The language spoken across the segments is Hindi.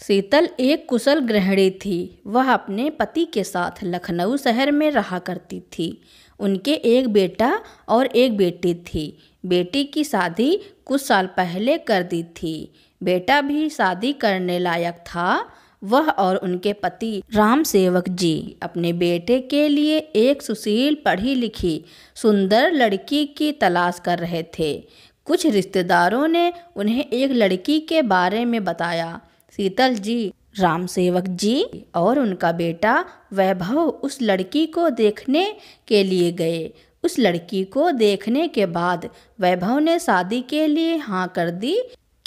शीतल एक कुशल गृहिणी थी। वह अपने पति के साथ लखनऊ शहर में रहा करती थी। उनके एक बेटा और एक बेटी थी। बेटी की शादी कुछ साल पहले कर दी थी। बेटा भी शादी करने लायक था। वह और उनके पति राम सेवक जी अपने बेटे के लिए एक सुशील, पढ़ी लिखी, सुंदर लड़की की तलाश कर रहे थे। कुछ रिश्तेदारों ने उन्हें एक लड़की के बारे में बताया। शीतल जी, राम सेवक जी और उनका बेटा वैभव उस लड़की को देखने के लिए गए। उस लड़की को देखने के बाद वैभव ने शादी के लिए हाँ कर दी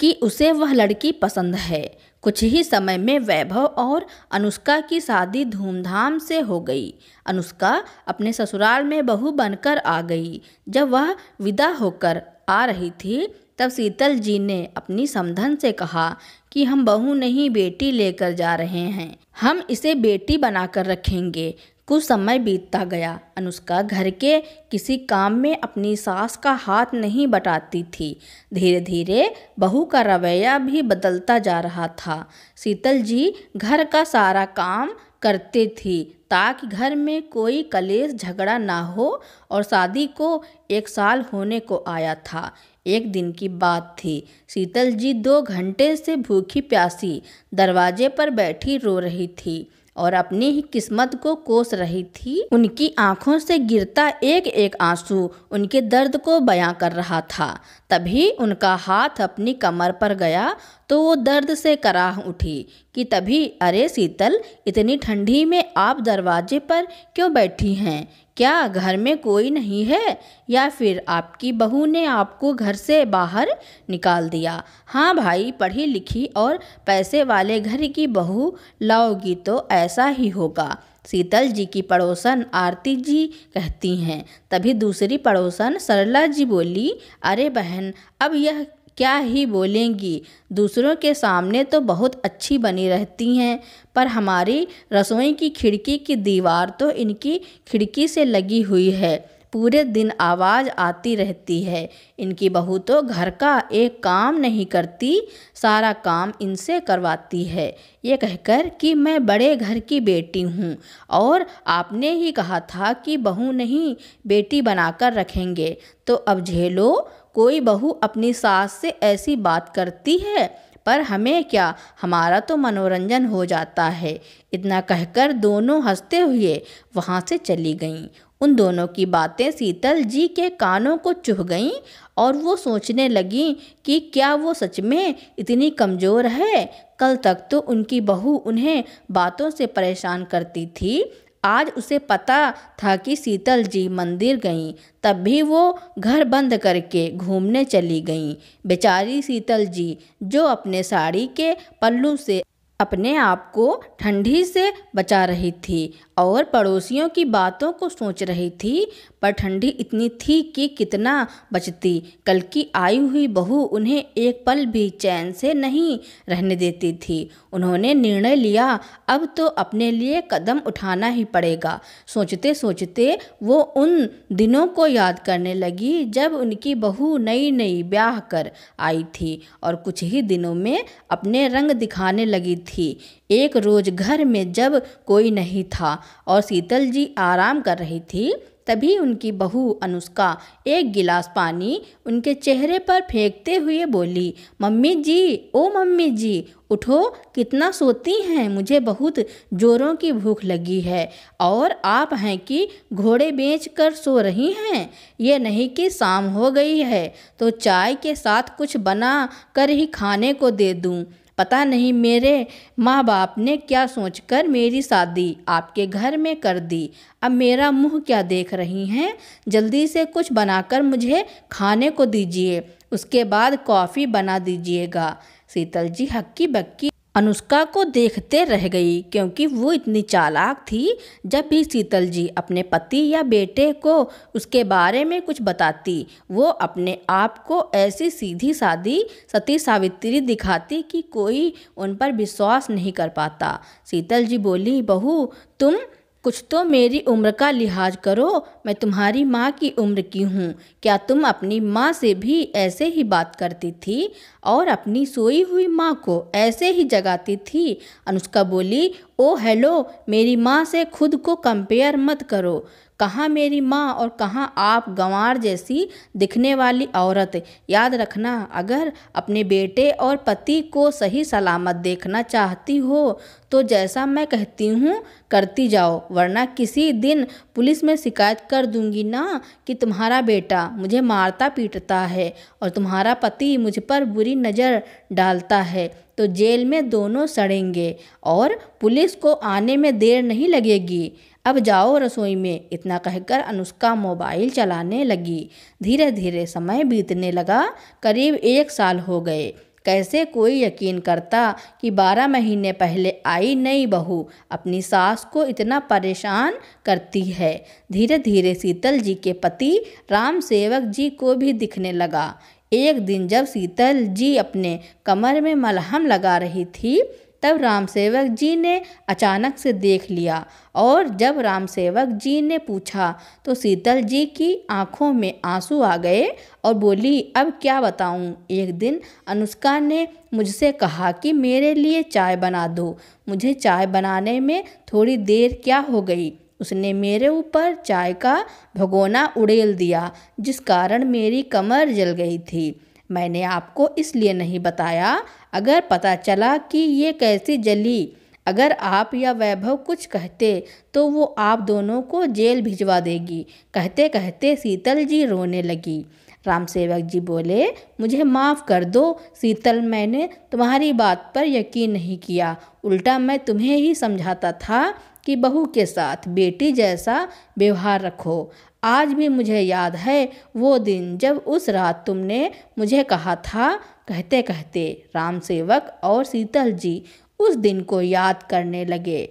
कि उसे वह लड़की पसंद है। कुछ ही समय में वैभव और अनुष्का की शादी धूमधाम से हो गई। अनुष्का अपने ससुराल में बहू बनकर आ गई। जब वह विदा होकर आ रही थी तब शीतल जी ने अपनी समधन से कहा कि हम बहू नहीं, बेटी लेकर जा रहे हैं। हम इसे बेटी बनाकर रखेंगे। कुछ समय बीतता गया। अनुष्का घर के किसी काम में अपनी सास का हाथ नहीं बटाती थी। धीरे धीरे बहू का रवैया भी बदलता जा रहा था। शीतल जी घर का सारा काम करती थी ताकि घर में कोई कलेश झगड़ा ना हो। और शादी को 1 साल होने को आया था। एक दिन की बात थी। शीतल जी 2 घंटे से भूखी प्यासी दरवाजे पर बैठी रो रही थी और अपनी ही किस्मत को कोस रही थी। उनकी आंखों से गिरता एक एक आंसू उनके दर्द को बयां कर रहा था। तभी उनका हाथ अपनी कमर पर गया तो वो दर्द से कराह उठी कि तभी, अरे शीतल, इतनी ठंडी में आप दरवाजे पर क्यों बैठी हैं? क्या घर में कोई नहीं है या फिर आपकी बहू ने आपको घर से बाहर निकाल दिया? हाँ भाई, पढ़ी लिखी और पैसे वाले घर की बहू लाओगी तो ऐसा ही होगा। शीतल जी की पड़ोसन आरती जी कहती हैं। तभी दूसरी पड़ोसन सरला जी बोली, अरे बहन, अब यह क्या ही बोलेंगी। दूसरों के सामने तो बहुत अच्छी बनी रहती हैं, पर हमारी रसोई की खिड़की की दीवार तो इनकी खिड़की से लगी हुई है। पूरे दिन आवाज़ आती रहती है। इनकी बहू तो घर का एक काम नहीं करती, सारा काम इनसे करवाती है। ये कहकर कि मैं बड़े घर की बेटी हूँ और आपने ही कहा था कि बहू नहीं, बेटी बनाकर रखेंगे, तो अब झेलो। कोई बहू अपनी सास से ऐसी बात करती है, पर हमें क्या, हमारा तो मनोरंजन हो जाता है। इतना कहकर दोनों हंसते हुए वहाँ से चली गईं। उन दोनों की बातें शीतल जी के कानों को चुभ गईं और वो सोचने लगीं कि क्या वो सच में इतनी कमज़ोर है? कल तक तो उनकी बहू उन्हें बातों से परेशान करती थी। आज उसे पता था कि शीतल जी मंदिर गईं, तब भी वो घर बंद करके घूमने चली गईं। बेचारी शीतल जी, जो अपने साड़ी के पल्लू से अपने आप को ठंडी से बचा रही थी और पड़ोसियों की बातों को सोच रही थी, पर ठंडी इतनी थी कि कितना बचती। कल की आई हुई बहू उन्हें एक पल भी चैन से नहीं रहने देती थी। उन्होंने निर्णय लिया, अब तो अपने लिए कदम उठाना ही पड़ेगा। सोचते सोचते वो उन दिनों को याद करने लगी जब उनकी बहू नई नई ब्याह कर आई थी और कुछ ही दिनों में अपने रंग दिखाने लगी थी। एक रोज घर में जब कोई नहीं था और शीतल जी आराम कर रही थी, तभी उनकी बहू अनुष्का एक गिलास पानी उनके चेहरे पर फेंकते हुए बोली, मम्मी जी, ओ मम्मी जी, उठो, कितना सोती हैं? मुझे बहुत जोरों की भूख लगी है और आप हैं कि घोड़े बेच कर सो रही हैं। ये नहीं कि शाम हो गई है तो चाय के साथ कुछ बना कर ही खाने को दे दूं। पता नहीं मेरे माँ बाप ने क्या सोचकर मेरी शादी आपके घर में कर दी। अब मेरा मुंह क्या देख रही हैं? जल्दी से कुछ बनाकर मुझे खाने को दीजिए, उसके बाद कॉफ़ी बना दीजिएगा। शीतल जी हक्की बक्की अनुष्का को देखते रह गई, क्योंकि वो इतनी चालाक थी। जब भी शीतल जी अपने पति या बेटे को उसके बारे में कुछ बताती, वो अपने आप को ऐसी सीधी सादी सती सावित्री दिखाती कि कोई उन पर विश्वास नहीं कर पाता। शीतल जी बोली, बहू, तुम कुछ तो मेरी उम्र का लिहाज करो, मैं तुम्हारी माँ की उम्र की हूँ। क्या तुम अपनी माँ से भी ऐसे ही बात करती थी और अपनी सोई हुई माँ को ऐसे ही जगाती थी? अनुष्का बोली, ओ हेलो, मेरी माँ से खुद को कंपेयर मत करो। कहाँ मेरी माँ और कहाँ आप, गंवार जैसी दिखने वाली औरत। याद रखना, अगर अपने बेटे और पति को सही सलामत देखना चाहती हो तो जैसा मैं कहती हूँ करती जाओ, वरना किसी दिन पुलिस में शिकायत कर दूंगी ना कि तुम्हारा बेटा मुझे मारता पीटता है और तुम्हारा पति मुझ पर बुरी नज़र डालता है, तो जेल में दोनों सड़ेंगे और पुलिस को आने में देर नहीं लगेगी। अब जाओ रसोई में। इतना कहकर अनुष्का मोबाइल चलाने लगी। धीरे धीरे समय बीतने लगा। करीब 1 साल हो गए। कैसे कोई यकीन करता कि 12 महीने पहले आई नई बहू अपनी सास को इतना परेशान करती है। धीरे धीरे शीतल जी के पति राम सेवक जी को भी दिखने लगा। एक दिन जब शीतल जी अपने कमर में मलहम लगा रही थी, तब राम सेवक जी ने अचानक से देख लिया और जब राम सेवक जी ने पूछा तो शीतल जी की आंखों में आंसू आ गए और बोली, अब क्या बताऊं। एक दिन अनुष्का ने मुझसे कहा कि मेरे लिए चाय बना दो। मुझे चाय बनाने में थोड़ी देर क्या हो गई, उसने मेरे ऊपर चाय का भगोना उड़ेल दिया, जिस कारण मेरी कमर जल गई थी। मैंने आपको इसलिए नहीं बताया, अगर पता चला कि ये कैसी जली, अगर आप या वैभव कुछ कहते तो वो आप दोनों को जेल भिजवा देगी। कहते कहते शीतल जी रोने लगी। राम सेवक जी बोले, मुझे माफ़ कर दो शीतल, मैंने तुम्हारी बात पर यकीन नहीं किया। उल्टा मैं तुम्हें ही समझाता था कि बहू के साथ बेटी जैसा व्यवहार रखो। आज भी मुझे याद है वो दिन जब उस रात तुमने मुझे कहा था। कहते कहते राम सेवक और शीतल जी उस दिन को याद करने लगे।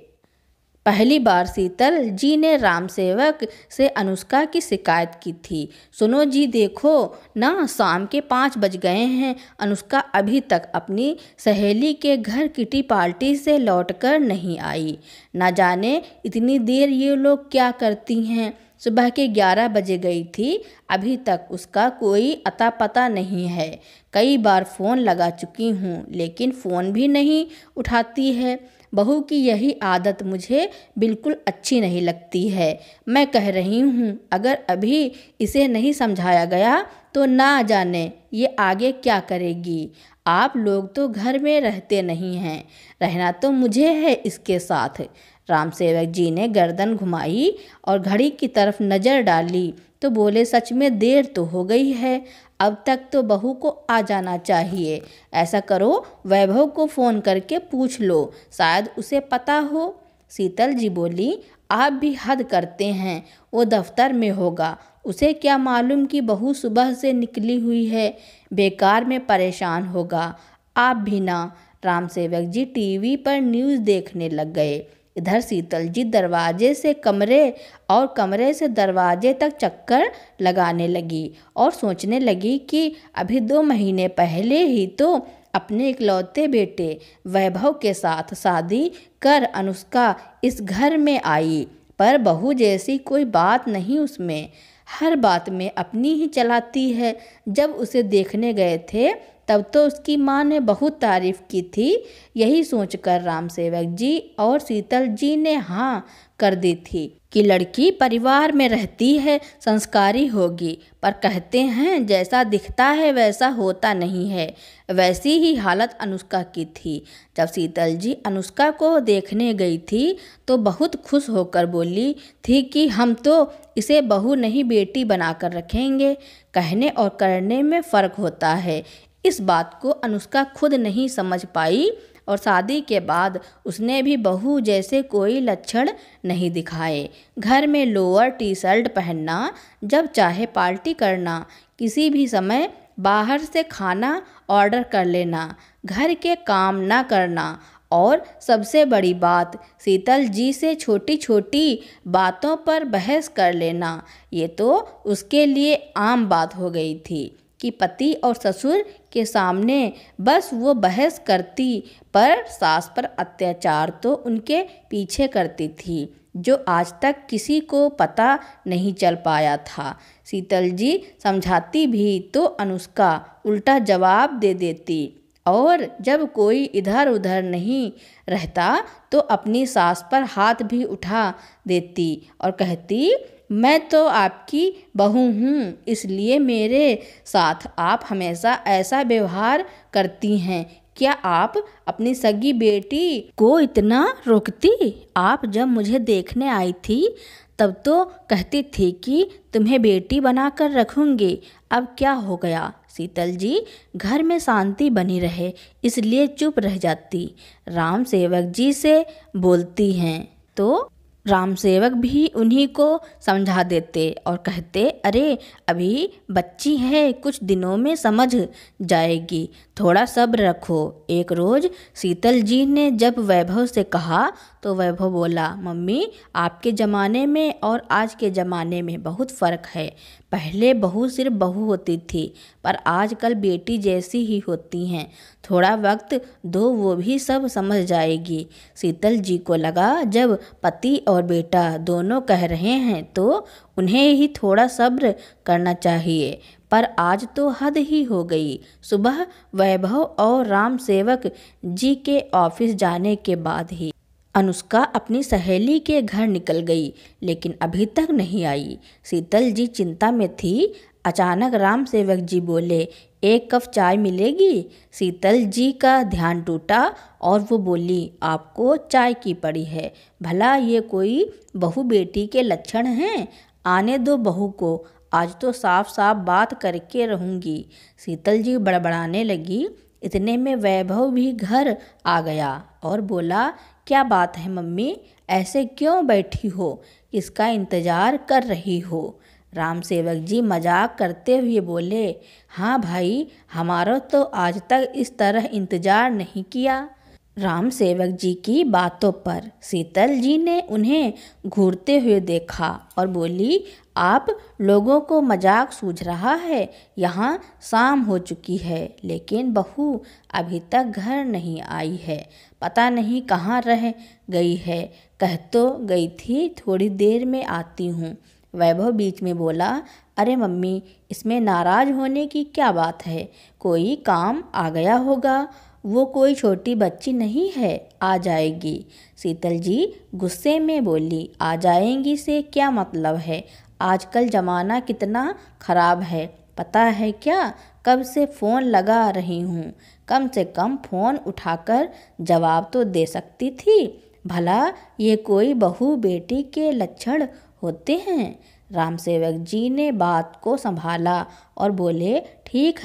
पहली बार शीतल जी ने राम सेवक से अनुष्का की शिकायत की थी। सुनो जी, देखो ना, शाम के 5 बज गए हैं। अनुष्का अभी तक अपनी सहेली के घर किटी पार्टी से लौटकर नहीं आई। ना जाने इतनी देर ये लोग क्या करती हैं। सुबह के 11 बजे गई थी, अभी तक उसका कोई अता पता नहीं है। कई बार फ़ोन लगा चुकी हूँ लेकिन फ़ोन भी नहीं उठाती है। बहू की यही आदत मुझे बिल्कुल अच्छी नहीं लगती है। मैं कह रही हूँ, अगर अभी इसे नहीं समझाया गया तो ना जाने ये आगे क्या करेगी। आप लोग तो घर में रहते नहीं हैं, रहना तो मुझे है इसके साथ। राम सेवक जी ने गर्दन घुमाई और घड़ी की तरफ नज़र डाली तो बोले, सच में देर तो हो गई है, अब तक तो बहू को आ जाना चाहिए। ऐसा करो, वैभव को फ़ोन करके पूछ लो, शायद उसे पता हो। शीतल जी बोली, आप भी हद करते हैं, वो दफ्तर में होगा, उसे क्या मालूम कि बहू सुबह से निकली हुई है, बेकार में परेशान होगा। आप भी ना। राम सेवक जी टीवी पर न्यूज़ देखने लग गए। इधर शीतल जी दरवाजे से कमरे और कमरे से दरवाजे तक चक्कर लगाने लगी और सोचने लगी कि अभी 2 महीने पहले ही तो अपने इकलौते बेटे वैभव के साथ शादी कर अनुष्का इस घर में आई, पर बहू जैसी कोई बात नहीं उसमें, हर बात में अपनी ही चलाती है। जब उसे देखने गए थे तब तो उसकी माँ ने बहुत तारीफ़ की थी। यही सोचकर राम सेवक जी और शीतल जी ने हाँ कर दी थी कि लड़की परिवार में रहती है, संस्कारी होगी, पर कहते हैं जैसा दिखता है वैसा होता नहीं है। वैसी ही हालत अनुष्का की थी। जब शीतल जी अनुष्का को देखने गई थी तो बहुत खुश होकर बोली थी कि हम तो इसे बहू नहीं बेटी बनाकर रखेंगे। कहने और करने में फ़र्क होता है। इस बात को अनुष्का खुद नहीं समझ पाई और शादी के बाद उसने भी बहू जैसे कोई लक्षण नहीं दिखाए। घर में लोअर टी शर्ट पहनना, जब चाहे पार्टी करना, किसी भी समय बाहर से खाना ऑर्डर कर लेना, घर के काम ना करना और सबसे बड़ी बात शीतल जी से छोटी छोटी बातों पर बहस कर लेना, ये तो उसके लिए आम बात हो गई थी कि पति और ससुर के सामने बस वो बहस करती, पर सास पर अत्याचार तो उनके पीछे करती थी। जो आज तक किसी को पता नहीं चल पाया था। शीतल जी समझाती भी तो अनुष्का उल्टा जवाब दे देती और जब कोई इधर उधर नहीं रहता तो अपनी सास पर हाथ भी उठा देती और कहती, मैं तो आपकी बहू हूँ, इसलिए मेरे साथ आप हमेशा ऐसा व्यवहार करती हैं। क्या आप अपनी सगी बेटी को इतना रोकती? आप जब मुझे देखने आई थी तब तो कहती थी कि तुम्हें बेटी बनाकर रखूंगी, अब क्या हो गया? शीतल जी घर में शांति बनी रहे इसलिए चुप रह जाती। राम सेवक जी से बोलती हैं तो राम सेवक भी उन्हीं को समझा देते और कहते, अरे अभी बच्ची है, कुछ दिनों में समझ जाएगी, थोड़ा सब्र रखो। एक रोज़ शीतल जी ने जब वैभव से कहा तो वैभव बोला, मम्मी आपके ज़माने में और आज के ज़माने में बहुत फ़र्क है। पहले बहू सिर्फ बहू होती थी पर आजकल बेटी जैसी ही होती हैं। थोड़ा वक्त दो, वो भी सब समझ जाएगी। शीतल जी को लगा जब पति और बेटा दोनों कह रहे हैं तो उन्हें ही थोड़ा सब्र करना चाहिए, पर आज तो हद ही हो गई। सुबह वैभव और राम सेवक जी के ऑफिस जाने के बाद ही अनुष्का अपनी सहेली के घर निकल गई, लेकिन अभी तक नहीं आई। शीतल जी चिंता में थी। अचानक राम सेवक जी बोले, एक कप चाय मिलेगी? शीतल जी का ध्यान टूटा और वो बोली, आपको चाय की पड़ी है? भला ये कोई बहू बेटी के लक्षण हैं? आने दो बहू को, आज तो साफ साफ बात करके रहूँगी। शीतल जी बड़बड़ाने लगी। इतने में वैभव भी घर आ गया और बोला, क्या बात है मम्मी, ऐसे क्यों बैठी हो? किसका इंतज़ार कर रही हो? राम सेवक जी मजाक करते हुए बोले, हाँ भाई, हमारा तो आज तक इस तरह इंतज़ार नहीं किया। राम सेवक जी की बातों पर शीतल जी ने उन्हें घूरते हुए देखा और बोली, आप लोगों को मजाक सूझ रहा है? यहाँ शाम हो चुकी है लेकिन बहू अभी तक घर नहीं आई है, पता नहीं कहाँ रह गई है। कह तो गई थी थोड़ी देर में आती हूँ। वैभव बीच में बोला, अरे मम्मी, इसमें नाराज़ होने की क्या बात है? कोई काम आ गया होगा, वो कोई छोटी बच्ची नहीं है, आ जाएगी। शीतल जी गुस्से में बोली, आ जाएंगी से क्या मतलब है? आजकल ज़माना कितना ख़राब है, पता है क्या? कब से फ़ोन लगा रही हूँ, कम से कम फ़ोन उठाकर जवाब तो दे सकती थी। भला ये कोई बहू बेटी के लक्षण होते हैं? राम सेवक जी ने बात को संभाला और बोले, ठीक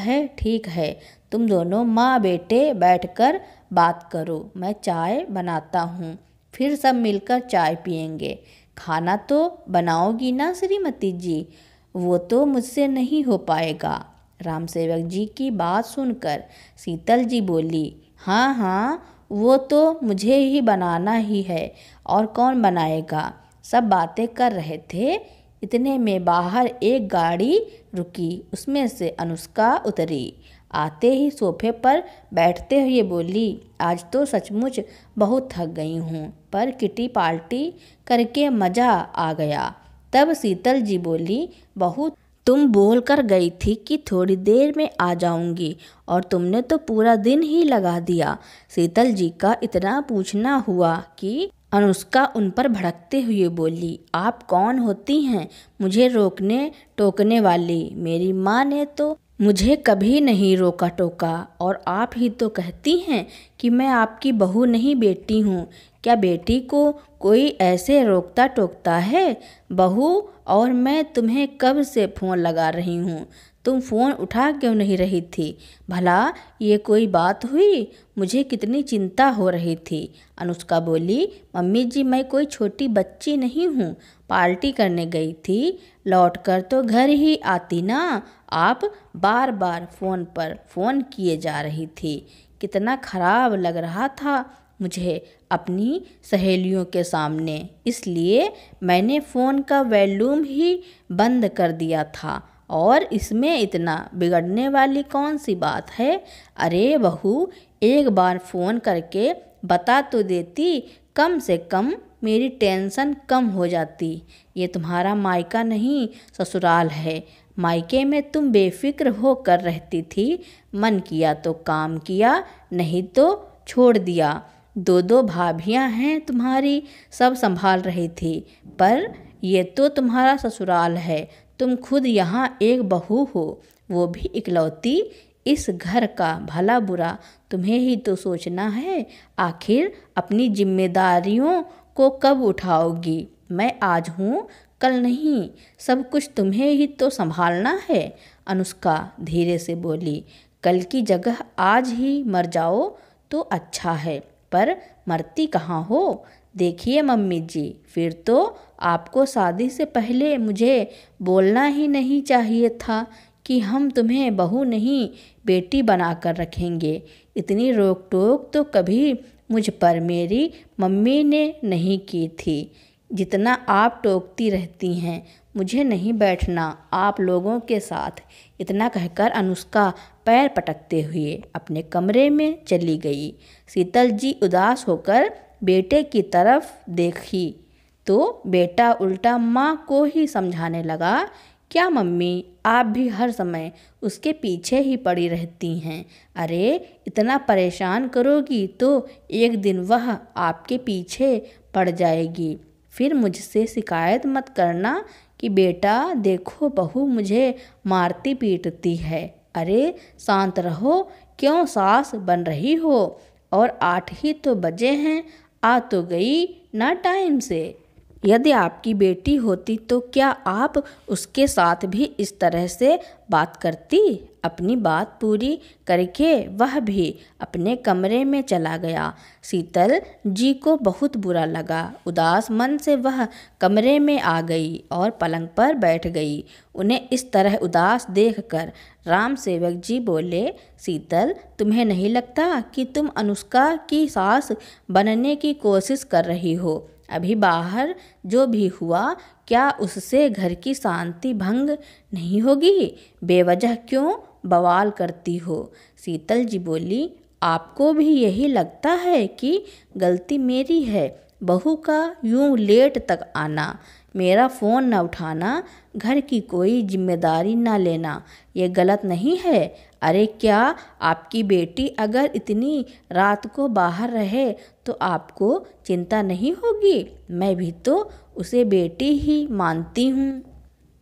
है, तुम दोनों माँ बेटे बैठकर बात करो, मैं चाय बनाता हूँ, फिर सब मिलकर चाय पियेंगे। खाना तो बनाओगी ना श्रीमती जी? वो तो मुझसे नहीं हो पाएगा। राम सेवक जी की बात सुनकर शीतल जी बोली, हाँ, वो तो मुझे ही बनाना ही है, और कौन बनाएगा? सब बातें कर रहे थे। इतने में बाहर एक गाड़ी रुकी, उसमें से अनुष्का उतरी। आते ही सोफे पर बैठते हुए बोली, आज तो सचमुच बहुत थक गई हूँ, पर किटी पार्टी करके मज़ा आ गया। तब शीतल जी बोली, बहू तुम बोल कर गई थी कि थोड़ी देर में आ जाऊंगी और तुमने तो पूरा दिन ही लगा दिया। शीतल जी का इतना पूछना हुआ कि अनुष्का उन पर भड़कते हुए बोली, आप कौन होती हैं मुझे रोकने टोकने वाली? मेरी माँ ने तो मुझे कभी नहीं रोका टोका, और आप ही तो कहती हैं कि मैं आपकी बहू नहीं बेटी हूँ। क्या बेटी को कोई ऐसे रोकता टोकता है? बहू और मैं तुम्हें कब से फ़ोन लगा रही हूँ, तुम फ़ोन उठा क्यों नहीं रही थी? भला ये कोई बात हुई? मुझे कितनी चिंता हो रही थी। अनुष्का बोली, मम्मी जी, मैं कोई छोटी बच्ची नहीं हूँ, पार्टी करने गई थी, लौटकर तो घर ही आती ना। आप बार बार फ़ोन पर फ़ोन किए जा रही थी। कितना ख़राब लग रहा था मुझे अपनी सहेलियों के सामने, इसलिए मैंने फ़ोन का वॉल्यूम ही बंद कर दिया था। और इसमें इतना बिगड़ने वाली कौन सी बात है? अरे बहू, एक बार फ़ोन करके बता तो देती, कम से कम मेरी टेंशन कम हो जाती। ये तुम्हारा मायका नहीं ससुराल है। मायके में तुम बेफिक्र होकर रहती थी, मन किया तो काम किया, नहीं तो छोड़ दिया। दो दो भाभियां हैं तुम्हारी, सब संभाल रही थी। पर ये तो तुम्हारा ससुराल है, तुम खुद यहाँ एक बहू हो, वो भी इकलौती। इस घर का भला बुरा तुम्हें ही तो सोचना है। आखिर अपनी जिम्मेदारियों को कब उठाओगी? मैं आज हूँ, कल नहीं। सब कुछ तुम्हें ही तो संभालना है। अनुष्का धीरे से बोली, कल की जगह आज ही मर जाओ तो अच्छा है, पर मरती कहाँ हो? देखिए मम्मी जी, फिर तो आपको शादी से पहले मुझे बोलना ही नहीं चाहिए था कि हम तुम्हें बहू नहीं बेटी बनाकर रखेंगे। इतनी रोक टोक तो कभी मुझ पर मेरी मम्मी ने नहीं की थी जितना आप टोकती रहती हैं। मुझे नहीं बैठना आप लोगों के साथ। इतना कहकर अनुष्का पैर पटकते हुए अपने कमरे में चली गई। शीतल जी उदास होकर बेटे की तरफ देखी तो बेटा उल्टा माँ को ही समझाने लगा, क्या मम्मी आप भी हर समय उसके पीछे ही पड़ी रहती हैं? अरे इतना परेशान करोगी तो एक दिन वह आपके पीछे पड़ जाएगी। फिर मुझसे शिकायत मत करना कि बेटा देखो बहू मुझे मारती पीटती है। अरे शांत रहो, क्यों सास बन रही हो? और 8 ही तो बजे हैं, आ तो गई ना टाइम से। यदि आपकी बेटी होती तो क्या आप उसके साथ भी इस तरह से बात करती? अपनी बात पूरी करके वह भी अपने कमरे में चला गया। शीतल जी को बहुत बुरा लगा। उदास मन से वह कमरे में आ गई और पलंग पर बैठ गई। उन्हें इस तरह उदास देखकर राम सेवक जी बोले, शीतल तुम्हें नहीं लगता कि तुम अनुष्का की सास बनने की कोशिश कर रही हो? अभी बाहर जो भी हुआ, क्या उससे घर की शांति भंग नहीं होगी? बेवजह क्यों बवाल करती हो? शीतल जी बोली, आपको भी यही लगता है कि गलती मेरी है? बहू का यूं लेट तक आना, मेरा फ़ोन न उठाना, घर की कोई जिम्मेदारी न लेना, ये गलत नहीं है? अरे क्या आपकी बेटी अगर इतनी रात को बाहर रहे तो आपको चिंता नहीं होगी? मैं भी तो उसे बेटी ही मानती हूँ।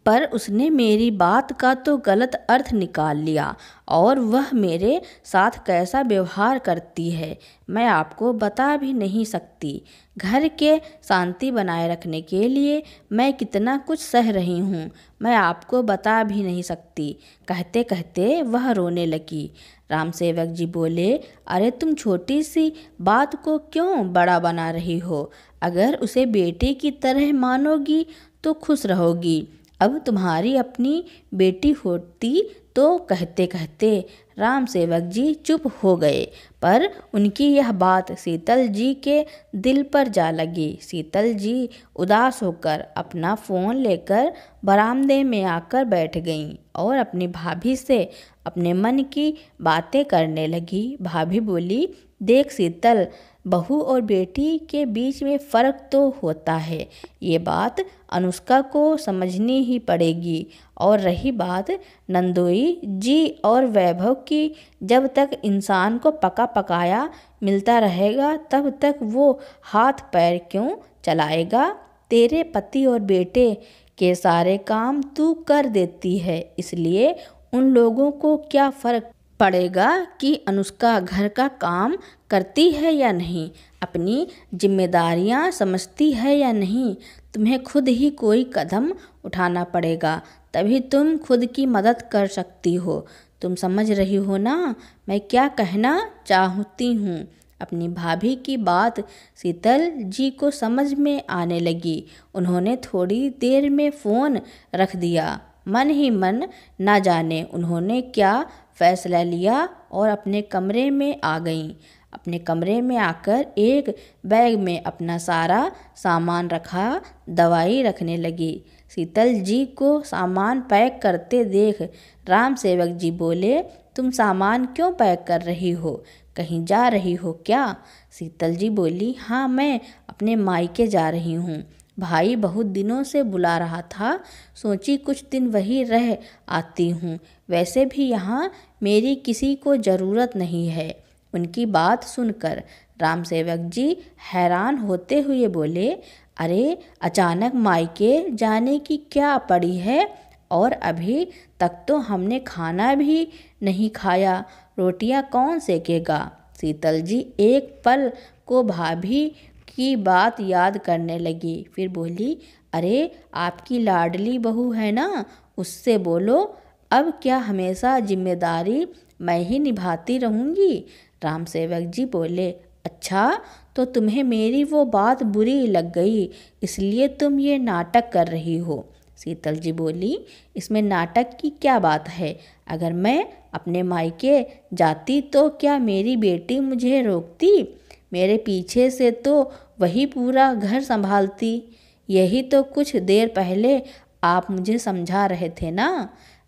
पर उसने मेरी बात का तो गलत अर्थ निकाल लिया और वह मेरे साथ कैसा व्यवहार करती है मैं आपको बता भी नहीं सकती। घर के शांति बनाए रखने के लिए मैं कितना कुछ सह रही हूँ, मैं आपको बता भी नहीं सकती। कहते कहते वह रोने लगी। राम सेवक जी बोले, अरे तुम छोटी सी बात को क्यों बड़ा बना रही हो? अगर उसे बेटी की तरह मानोगी तो खुश रहोगी। अब तुम्हारी अपनी बेटी होती तो। कहते कहते राम सेवक जी चुप हो गए, पर उनकी यह बात शीतल जी के दिल पर जा लगी। शीतल जी उदास होकर अपना फ़ोन लेकर बरामदे में आकर बैठ गईं और अपनी भाभी से अपने मन की बातें करने लगी। भाभी बोली, देख शीतल, बहू और बेटी के बीच में फ़र्क तो होता है, ये बात अनुष्का को समझनी ही पड़ेगी। और रही बात नंदोई जी और वैभव की, जब तक इंसान को पका पकाया मिलता रहेगा तब तक वो हाथ पैर क्यों चलाएगा? तेरे पति और बेटे के सारे काम तू कर देती है, इसलिए उन लोगों को क्या फ़र्क पड़ेगा कि अनुष्का घर का काम करती है या नहीं, अपनी जिम्मेदारियां समझती है या नहीं। तुम्हें खुद ही कोई कदम उठाना पड़ेगा, तभी तुम खुद की मदद कर सकती हो। तुम समझ रही हो ना मैं क्या कहना चाहती हूँ? अपनी भाभी की बात शीतल जी को समझ में आने लगी। उन्होंने थोड़ी देर में फ़ोन रख दिया। मन ही मन ना जाने उन्होंने क्या फैसला लिया और अपने कमरे में आ गईं। अपने कमरे में आकर एक बैग में अपना सारा सामान रखा, दवाई रखने लगी। शीतल जी को सामान पैक करते देख राम सेवक जी बोले, तुम सामान क्यों पैक कर रही हो? कहीं जा रही हो क्या? शीतल जी बोली, हाँ मैं अपने मायके जा रही हूँ। भाई बहुत दिनों से बुला रहा था, सोची कुछ दिन वहीं रह आती हूँ। वैसे भी यहाँ मेरी किसी को ज़रूरत नहीं है। उनकी बात सुनकर राम सेवक जी हैरान होते हुए बोले, अरे अचानक मायके जाने की क्या पड़ी है? और अभी तक तो हमने खाना भी नहीं खाया, रोटियां कौन सेकेगा? शीतल जी एक पल को भाभी की बात याद करने लगी, फिर बोली, अरे आपकी लाडली बहू है ना, उससे बोलो। अब क्या हमेशा जिम्मेदारी मैं ही निभाती रहूँगी? राम सेवक जी बोले, अच्छा तो तुम्हें मेरी वो बात बुरी लग गई, इसलिए तुम ये नाटक कर रही हो। शीतल जी बोली, इसमें नाटक की क्या बात है? अगर मैं अपने मायके जाती तो क्या मेरी बेटी मुझे रोकती? मेरे पीछे से तो वही पूरा घर संभालती। यही तो कुछ देर पहले आप मुझे समझा रहे थे ना।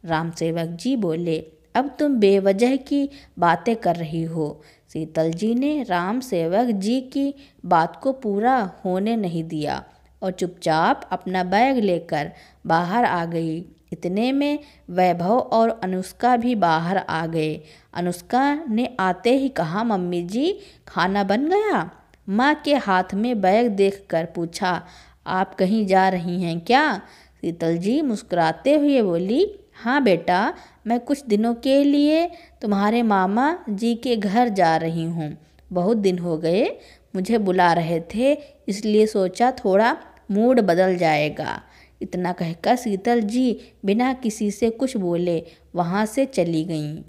राम सेवक जी बोले, अब तुम बेवजह की बातें कर रही हो। शीतल जी ने राम सेवक जी की बात को पूरा होने नहीं दिया और चुपचाप अपना बैग लेकर बाहर आ गई। इतने में वैभव और अनुष्का भी बाहर आ गए। अनुष्का ने आते ही कहा, मम्मी जी खाना बन गया? माँ के हाथ में बैग देखकर पूछा, आप कहीं जा रही हैं क्या? शीतल जी मुस्कुराते हुए बोली, हाँ बेटा, मैं कुछ दिनों के लिए तुम्हारे मामा जी के घर जा रही हूँ। बहुत दिन हो गए मुझे बुला रहे थे, इसलिए सोचा थोड़ा मूड बदल जाएगा। इतना कहकर शीतल जी बिना किसी से कुछ बोले वहाँ से चली गईं।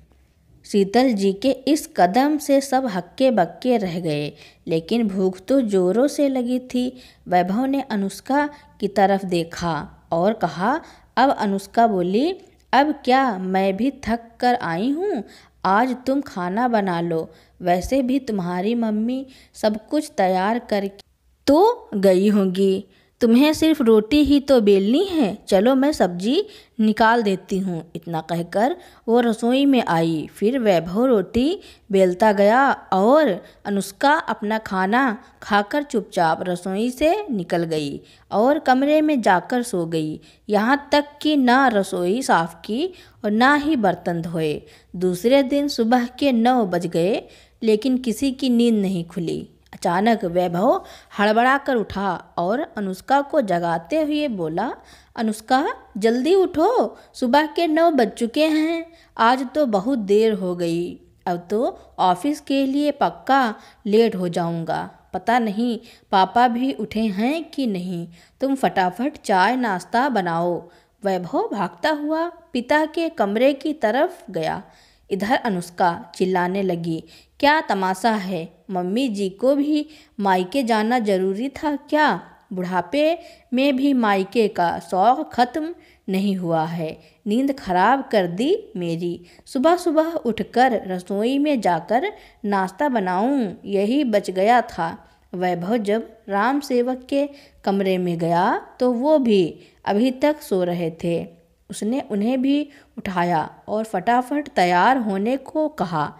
शीतल जी के इस कदम से सब हक्के बक्के रह गए, लेकिन भूख तो जोरों से लगी थी। वैभव ने अनुष्का की तरफ देखा और कहा, अब अनुष्का बोली, अब क्या मैं भी थक कर आई हूँ, आज तुम खाना बना लो। वैसे भी तुम्हारी मम्मी सब कुछ तैयार करके तो गई होंगी, तुम्हें सिर्फ रोटी ही तो बेलनी है। चलो मैं सब्जी निकाल देती हूँ। इतना कहकर वो रसोई में आई। फिर वैभव रोटी बेलता गया और अनुष्का अपना खाना खाकर चुपचाप रसोई से निकल गई और कमरे में जाकर सो गई। यहाँ तक कि ना रसोई साफ की और ना ही बर्तन धोए। दूसरे दिन सुबह के 9 बज गए, लेकिन किसी की नींद नहीं खुली। अचानक वैभव हड़बड़ा कर उठा और अनुष्का को जगाते हुए बोला, अनुष्का जल्दी उठो, सुबह के 9 बज चुके हैं। आज तो बहुत देर हो गई, अब तो ऑफिस के लिए पक्का लेट हो जाऊंगा। पता नहीं पापा भी उठे हैं कि नहीं, तुम फटाफट चाय नाश्ता बनाओ। वैभव भागता हुआ पिता के कमरे की तरफ गया। इधर अनुष्का चिल्लाने लगी, क्या तमाशा है? मम्मी जी को भी मायके जाना जरूरी था क्या? बुढ़ापे में भी मायके का शौक खत्म नहीं हुआ है। नींद खराब कर दी मेरी। सुबह सुबह उठकर रसोई में जाकर नाश्ता बनाऊं, यही बच गया था। वैभव जब राम सेवक के कमरे में गया तो वो भी अभी तक सो रहे थे। उसने उन्हें भी उठाया और फटाफट तैयार होने को कहा।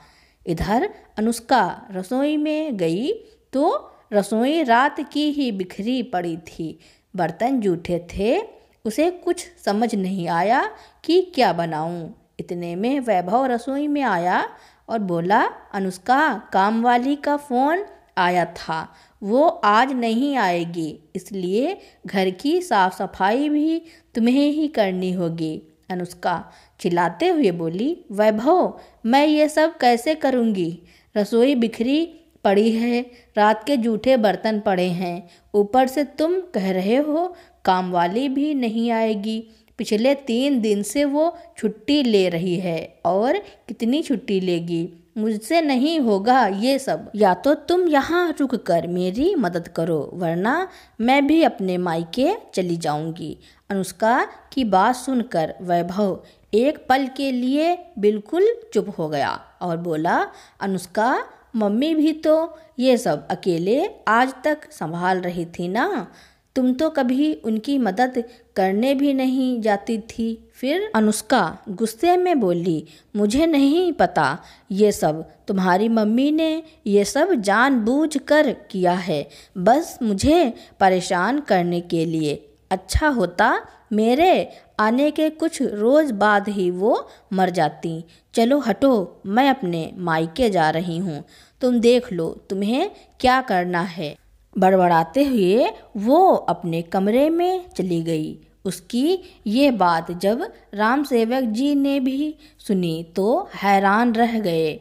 इधर अनुष्का रसोई में गई तो रसोई रात की ही बिखरी पड़ी थी। बर्तन जूठे थे, उसे कुछ समझ नहीं आया कि क्या बनाऊं। इतने में वैभव रसोई में आया और बोला, अनुष्का कामवाली का फ़ोन आया था, वो आज नहीं आएगी, इसलिए घर की साफ सफाई भी तुम्हें ही करनी होगी। अनुष्का चिल्लाते हुए बोली, वैभव मैं ये सब कैसे करूँगी? रसोई बिखरी पड़ी है, रात के जूठे बर्तन पड़े हैं, ऊपर से तुम कह रहे हो कामवाली भी नहीं आएगी। पिछले 3 दिन से वो छुट्टी ले रही है और कितनी छुट्टी लेगी? मुझसे नहीं होगा ये सब। या तो तुम यहाँ रुक कर मेरी मदद करो, वरना मैं भी अपने मायके चली जाऊंगी। अनुष्का की बात सुनकर वैभव एक पल के लिए बिल्कुल चुप हो गया और बोला, अनुष्का मम्मी भी तो ये सब अकेले आज तक संभाल रही थी ना, तुम तो कभी उनकी मदद करने भी नहीं जाती थी। फिर अनुष्का गुस्से में बोली, मुझे नहीं पता ये सब, तुम्हारी मम्मी ने ये सब जानबूझकर किया है, बस मुझे परेशान करने के लिए। अच्छा होता मेरे आने के कुछ रोज़ बाद ही वो मर जाती। चलो हटो, मैं अपने मायके जा रही हूँ, तुम देख लो तुम्हें क्या करना है। बड़बड़ाते हुए वो अपने कमरे में चली गई। उसकी ये बात जब राम सेवक जी ने भी सुनी तो हैरान रह गए।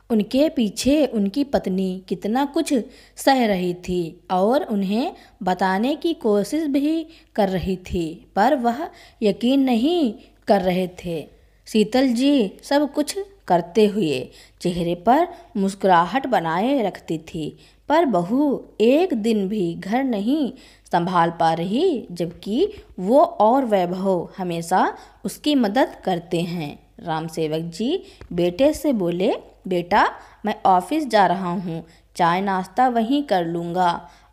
उनके पीछे उनकी पत्नी कितना कुछ सह रही थी और उन्हें बताने की कोशिश भी कर रही थी, पर वह यकीन नहीं कर रहे थे। शीतल जी सब कुछ करते हुए चेहरे पर मुस्कुराहट बनाए रखती थी, पर बहू एक दिन भी घर नहीं संभाल पा रही, जबकि वो और वैभव हमेशा उसकी मदद करते हैं। राम सेवक जी बेटे से बोले, बेटा मैं ऑफिस जा रहा हूँ, चाय नाश्ता वहीं कर लूँगा,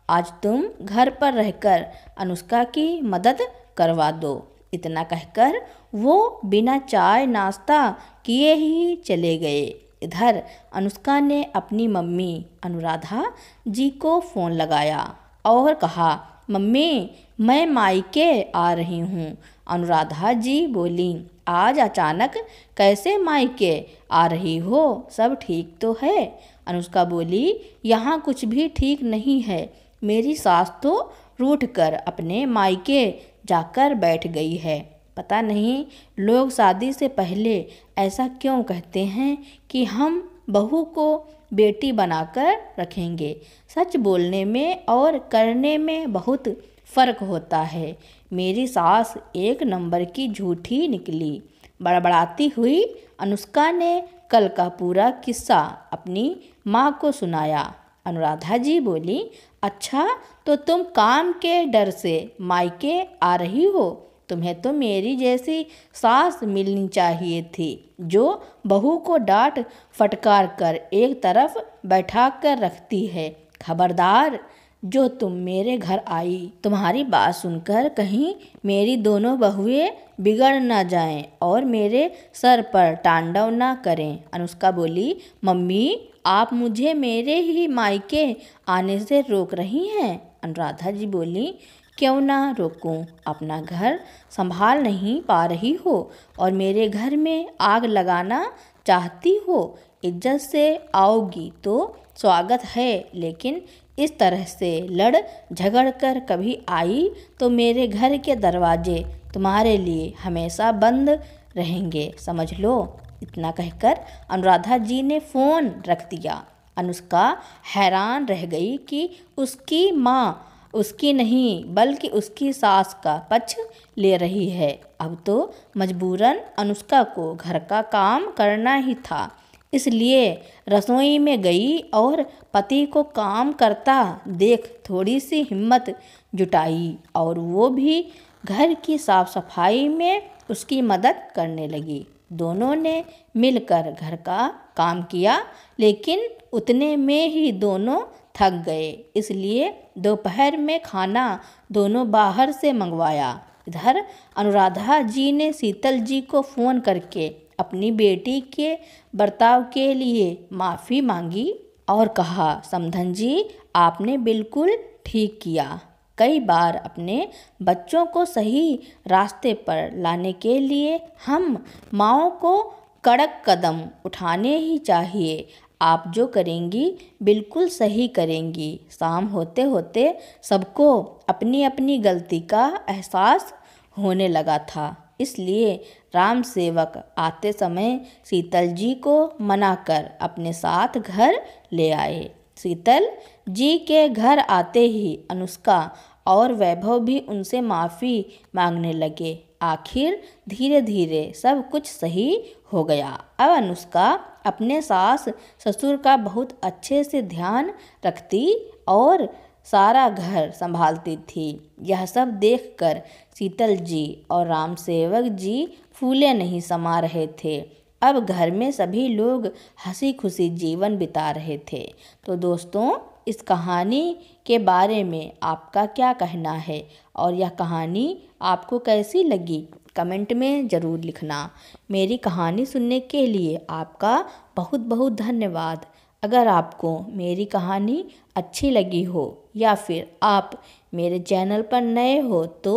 आज तुम घर पर रहकर अनुष्का की मदद करवा दो। इतना कहकर वो बिना चाय नाश्ता किए ही चले गए। इधर अनुष्का ने अपनी मम्मी अनुराधा जी को फ़ोन लगाया और कहा, मम्मी मैं मायके आ रही हूँ। अनुराधा जी बोली, आज अचानक कैसे मायके आ रही हो, सब ठीक तो है? अनुष्का बोली, यहाँ कुछ भी ठीक नहीं है, मेरी सास तो रूठ कर अपने मायके जाकर बैठ गई है। पता नहीं लोग शादी से पहले ऐसा क्यों कहते हैं कि हम बहू को बेटी बनाकर रखेंगे। सच बोलने में और करने में बहुत फ़र्क होता है। मेरी सास एक नंबर की झूठी निकली। बड़बड़ाती हुई अनुष्का ने कल का पूरा किस्सा अपनी माँ को सुनाया। अनुराधा जी बोली, अच्छा तो तुम काम के डर से मायके आ रही हो? तुम्हें तो मेरी जैसी सास मिलनी चाहिए थी, जो बहू को डांट फटकार कर एक तरफ बैठा कर रखती है। खबरदार, जो तुम मेरे घर आई, तुम्हारी बात सुनकर कहीं मेरी दोनों बहुएं बिगड़ ना जाएं और मेरे सर पर तांडव ना करें। अनुष्का बोली, मम्मी आप मुझे मेरे ही मायके आने से रोक रही हैं? अनुराधा जी बोली, क्यों ना रोकूं, अपना घर संभाल नहीं पा रही हो और मेरे घर में आग लगाना चाहती हो। इज्जत से आओगी तो स्वागत है, लेकिन इस तरह से लड़ झगड़ कर कभी आई तो मेरे घर के दरवाजे तुम्हारे लिए हमेशा बंद रहेंगे, समझ लो। इतना कहकर अनुराधा जी ने फ़ोन रख दिया। अनुष्का हैरान रह गई कि उसकी माँ उसकी नहीं बल्कि उसकी सास का पक्ष ले रही है। अब तो मजबूरन अनुष्का को घर का काम करना ही था, इसलिए रसोई में गई और पति को काम करता देख थोड़ी सी हिम्मत जुटाई और वो भी घर की साफ सफाई में उसकी मदद करने लगी। दोनों ने मिलकर घर का काम किया, लेकिन उतने में ही दोनों थक गए, इसलिए दोपहर में खाना दोनों बाहर से मंगवाया। इधर अनुराधा जी ने शीतल जी को फ़ोन करके अपनी बेटी के बर्ताव के लिए माफ़ी मांगी और कहा, समधन जी आपने बिल्कुल ठीक किया। कई बार अपने बच्चों को सही रास्ते पर लाने के लिए हम माँओं को कड़क कदम उठाने ही चाहिए। आप जो करेंगी बिल्कुल सही करेंगी। शाम होते होते सबको अपनी अपनी गलती का एहसास होने लगा था, इसलिए राम सेवक आते समय शीतल जी को मनाकर अपने साथ घर ले आए। शीतल जी के घर आते ही अनुष्का और वैभव भी उनसे माफ़ी मांगने लगे। आखिर धीरे धीरे सब कुछ सही हो गया। अब अनुष्का अपने सास ससुर का बहुत अच्छे से ध्यान रखती और सारा घर संभालती थी। यह सब देखकर शीतल जी और राम सेवक जी फूले नहीं समा रहे थे। अब घर में सभी लोग हंसी खुशी जीवन बिता रहे थे। तो दोस्तों, इस कहानी के बारे में आपका क्या कहना है और यह कहानी आपको कैसी लगी कमेंट में ज़रूर लिखना। मेरी कहानी सुनने के लिए आपका बहुत बहुत धन्यवाद। अगर आपको मेरी कहानी अच्छी लगी हो या फिर आप मेरे चैनल पर नए हो तो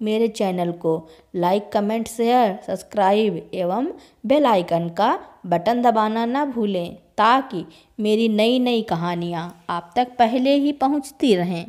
मेरे चैनल को लाइक, कमेंट, शेयर, सब्सक्राइब एवं बेल आइकन का बटन दबाना ना भूलें ताकि मेरी नई नई कहानियाँ आप तक पहले ही पहुँचती रहें।